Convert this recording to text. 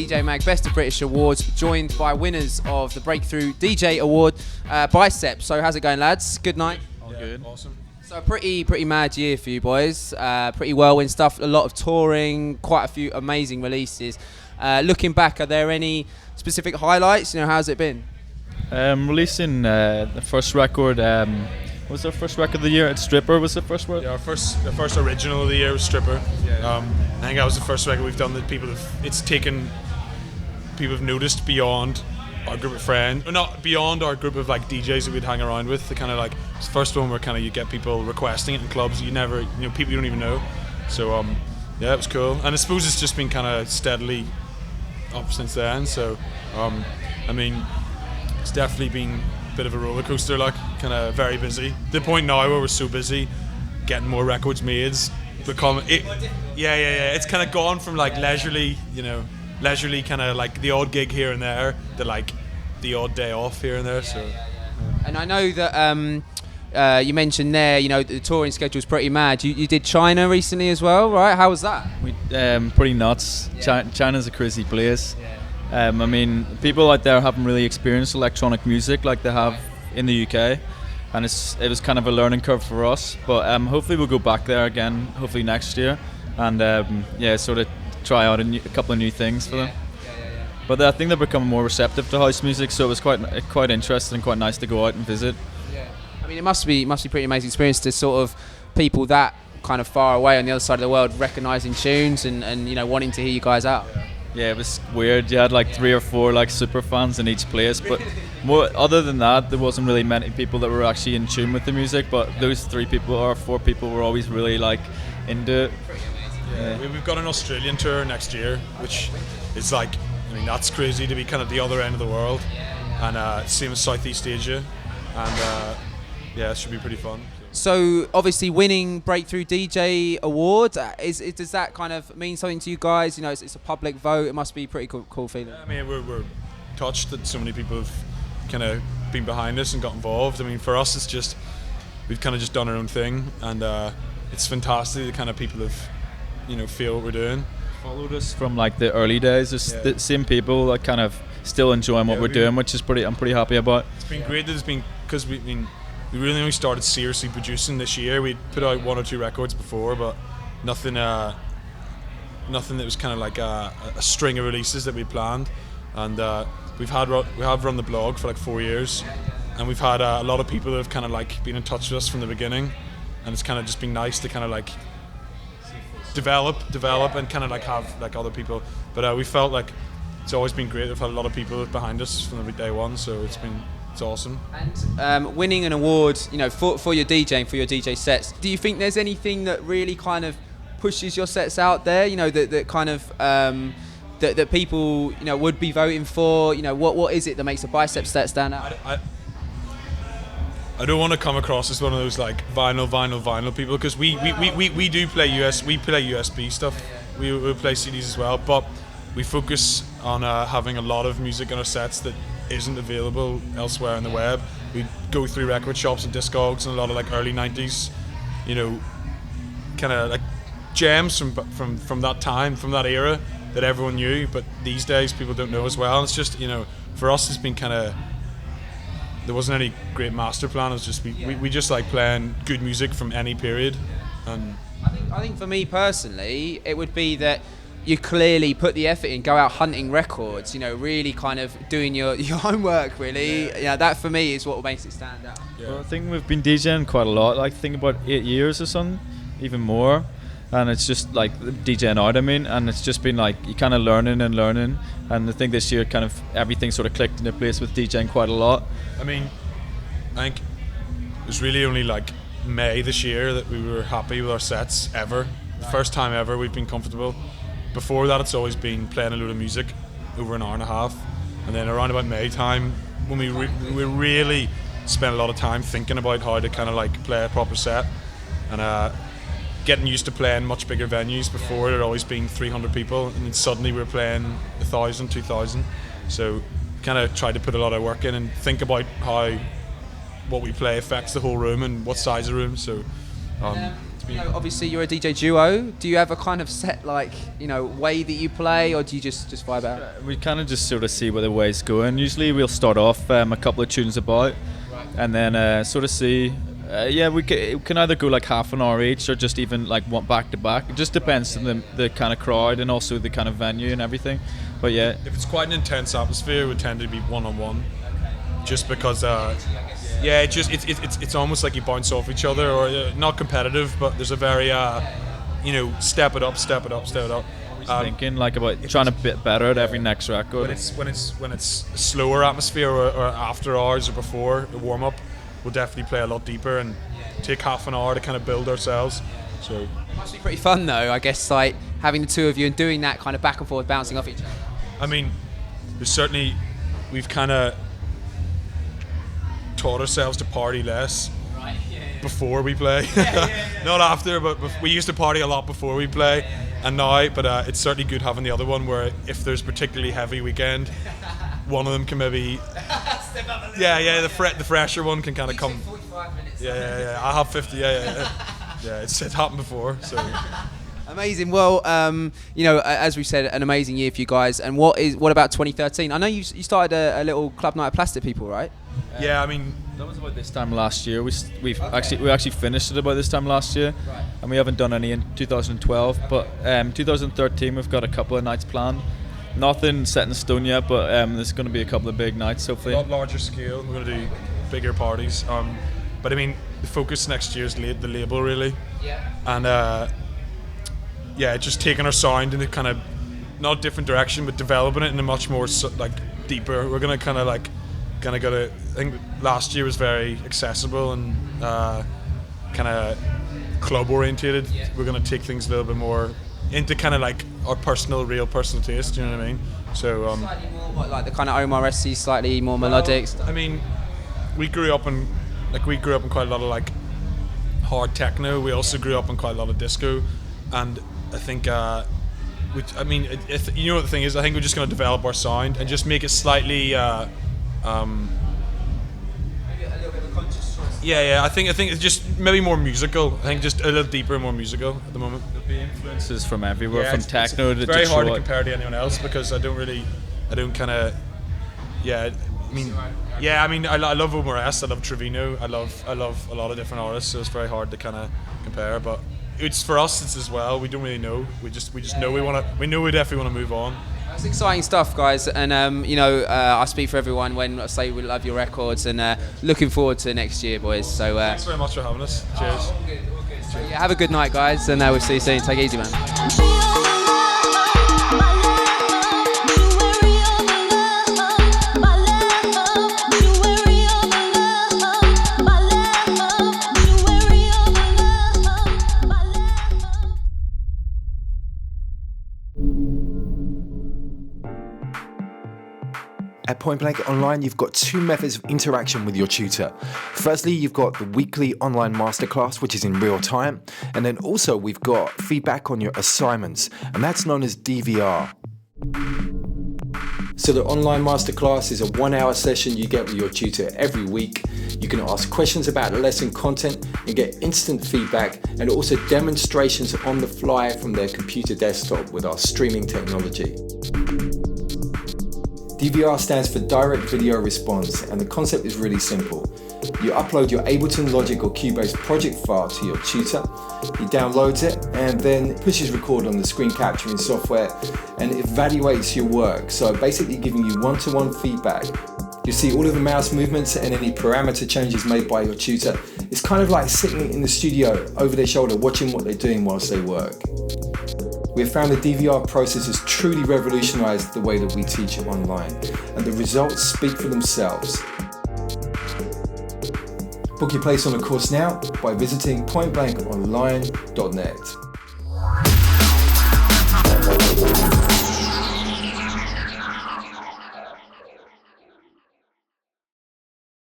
DJ Mag Best of British Awards, joined by winners of the Breakthrough DJ Award, Bicep. So how's it going, lads? Good night? All good. Awesome. So a pretty mad year for you boys. Pretty whirlwind stuff, a lot of touring, quite a few amazing releases. Looking back, are there any specific highlights? You know, how's it been? Releasing the first record. What was our first record of the year? Stripper was the first one? Yeah, the first original of the year was Stripper. Yeah. I think that was the first record we've done that people have noticed beyond our group of friends, or not beyond our group of like DJs that we'd hang around with. The kind of like it's the first one where kind of you get people requesting it in clubs people you don't even know. So yeah, it was cool, and I suppose it's just been kind of steadily up since then. So I mean, it's definitely been a bit of a roller coaster, like kind of very busy. The point now where we're so busy getting more records made, it's kind of gone from like leisurely kind of like the odd gig here and there to like the odd day off here and there. So and I know that you mentioned there, you know, the touring schedule's pretty mad. You did China recently as well, right? How was that? Pretty nuts. China's a crazy place. I mean, people out there haven't really experienced electronic music like they have in the UK, and it was kind of a learning curve for us. But hopefully we'll go back there again, hopefully next year, and sort of try out a couple of new things for them. But I think they've become more receptive to house music, so it was quite interesting and quite nice to go out and visit. Yeah. I mean, it must be pretty amazing experience to sort of people that kind of far away on the other side of the world recognising tunes and you know, wanting to hear you guys out. Yeah, it was weird. You had like 3 or 4 like super fans in each place, but other than that, there wasn't really many people that were actually in tune with the music. But those 3 people or 4 people were always really like into it. Yeah. We've got an Australian tour next year, which is like, I mean, that's crazy to be kind of the other end of the world, and same as Southeast Asia, and yeah, it should be pretty fun. So obviously winning Breakthrough DJ Award, does that kind of mean something to you guys? You know, it's a public vote. It must be a pretty cool feeling. Yeah, I mean, we're touched that so many people have kind of been behind us and got involved. I mean, for us, it's just we've kind of just done our own thing, and it's fantastic. The kind of people have, you know, feel what we're doing. Followed us from like the early days. It's the same people that kind of still enjoying what we're doing, which is I'm pretty happy about. It's been great that it's been, because we really only started seriously producing this year. We'd put out 1 or 2 records before, but nothing that was kind of like a string of releases that we planned. And we have run the blog for like 4 years, and we've had a lot of people that have kind of like been in touch with us from the beginning, and it's kind of just been nice to kind of like develop and kind of like have like other people. But we felt like it's always been great. We've had a lot of people behind us from the day one, so it's awesome. And winning an award, you know, for your DJing, for your DJ sets, do you think there's anything that really kind of pushes your sets out there, you know, that kind of that people, you know, would be voting for? You know, what is it that makes a Bicep set stand out? I don't want to come across as one of those like vinyl people, because we do play USB stuff. We play CDs as well, but we focus on having a lot of music in our sets that isn't available elsewhere on the web. We go through record shops and Discogs and a lot of like early 90s, you know, kind of like gems from that time, from that era that everyone knew, but these days people don't know as well. And it's just, you know, for us it's been kind of, there wasn't any great master plan. It was just we just like playing good music from any period. And I think for me personally, it would be that you clearly put the effort in, go out hunting records, you know, really kind of doing your homework, really. Yeah, that for me is what makes it stand out. Yeah. Well, I think we've been DJing quite a lot, like think about 8 years or something, even more. And it's just like DJing out, I mean, and it's just been like you kind of learning. And I think this year kind of everything sort of clicked into place with DJing quite a lot. I mean, I think it was really only like May this year that we were happy with our sets ever. The first time ever we've been comfortable. Before that, it's always been playing a load of music over an hour and a half, and then around about May time, when we really spent a lot of time thinking about how to kind of like play a proper set, and getting used to playing much bigger venues. Before it had always been 300 people, and then suddenly we were playing 1,000, 2,000. So kind of tried to put a lot of work in and think about how what we play affects the whole room and what size of room. So it's Obviously you're a DJ duo. Do you have a kind of set way that you play, or do you just vibe out? We kind of just sort of see where the way's going. Usually we'll start off a couple of tunes about, and then sort of see. We can either go like half an hour each, or just even like one back to back. It just depends on the kind of crowd and also the kind of venue and everything. But yeah, if it's quite an intense atmosphere, it would tend to be one-on-one, just because. It's almost like you bounce off each other, or not competitive, but there's a very step it up. Thinking like about trying to bit better at every next record. When it's slower atmosphere, or after hours or before the warm up, we'll definitely play a lot deeper and take half an hour to kind of build ourselves. So it must be pretty fun though, I guess, like having the two of you and doing that kind of back and forth, bouncing off each other. I mean, we've kind of taught ourselves to party less before we play. Not after, but we used to party a lot before we play, and now, but it's certainly good having the other one where if there's particularly heavy weekend, one of them can maybe the fresher one can kind of come. 45 minutes. I have 50. It's happened before, so. Amazing. Well, as we said, an amazing year for you guys. And what about 2013? I know you started a little club night of Plastic People, right? I mean, that was about this time last year. We actually finished it about this time last year, right. And we haven't done any in 2012. But 2013 we've got a couple of nights planned. Nothing set in stone yet, but there's going to be a couple of big nights hopefully. A lot larger scale. We're going to do bigger parties. But I mean, the focus next year is the label really. Yeah. And just taking our sound in a kind of not different direction, but developing it in a much more deeper. We're going to kind of I think last year was very accessible and kind of club orientated. Yeah. We're going to take things a little bit more into kind of like our real personal taste. You know what I mean? So slightly more like the kind of Omar SC, slightly more melodic stuff. I mean, we grew up in quite a lot of like hard techno. We also grew up in quite a lot of disco, and I think you know what the thing is, I think we're just going to develop our sound and just make it slightly maybe a little bit of a conscious choice. I think it's just maybe more musical. I think just a little deeper and more musical at the moment. There'll be influences from everywhere, from techno to It's very hard to compare to anyone else because I love Omar S, I love Trevino, I love a lot of different artists, so it's very hard to kind of compare, but it's for us, it's as well, we don't really know, we just know we definitely want to move on. It's exciting stuff, guys, and I speak for everyone when I say we love your records, and looking forward to next year, boys. So thanks very much for having us. Cheers. All good. So, have a good night, guys, and we'll see you soon. Take it easy, man. At Point Blank Online, you've got two methods of interaction with your tutor. Firstly, you've got the weekly online masterclass, which is in real time. And then also we've got feedback on your assignments, and that's known as DVR. So the online masterclass is a 1-hour session you get with your tutor every week. You can ask questions about the lesson content and get instant feedback, and also demonstrations on the fly from their computer desktop with our streaming technology. DVR stands for Direct Video Response, and the concept is really simple. You upload your Ableton Logic or Cubase project file to your tutor, he downloads it and then pushes record on the screen capturing software and evaluates your work, so basically giving you one-to-one feedback. You see all of the mouse movements and any parameter changes made by your tutor. It's kind of like sitting in the studio over their shoulder watching what they're doing whilst they work. We have found the DVR process has truly revolutionized the way that we teach online, and the results speak for themselves. Book your place on the course now by visiting pointblankonline.net.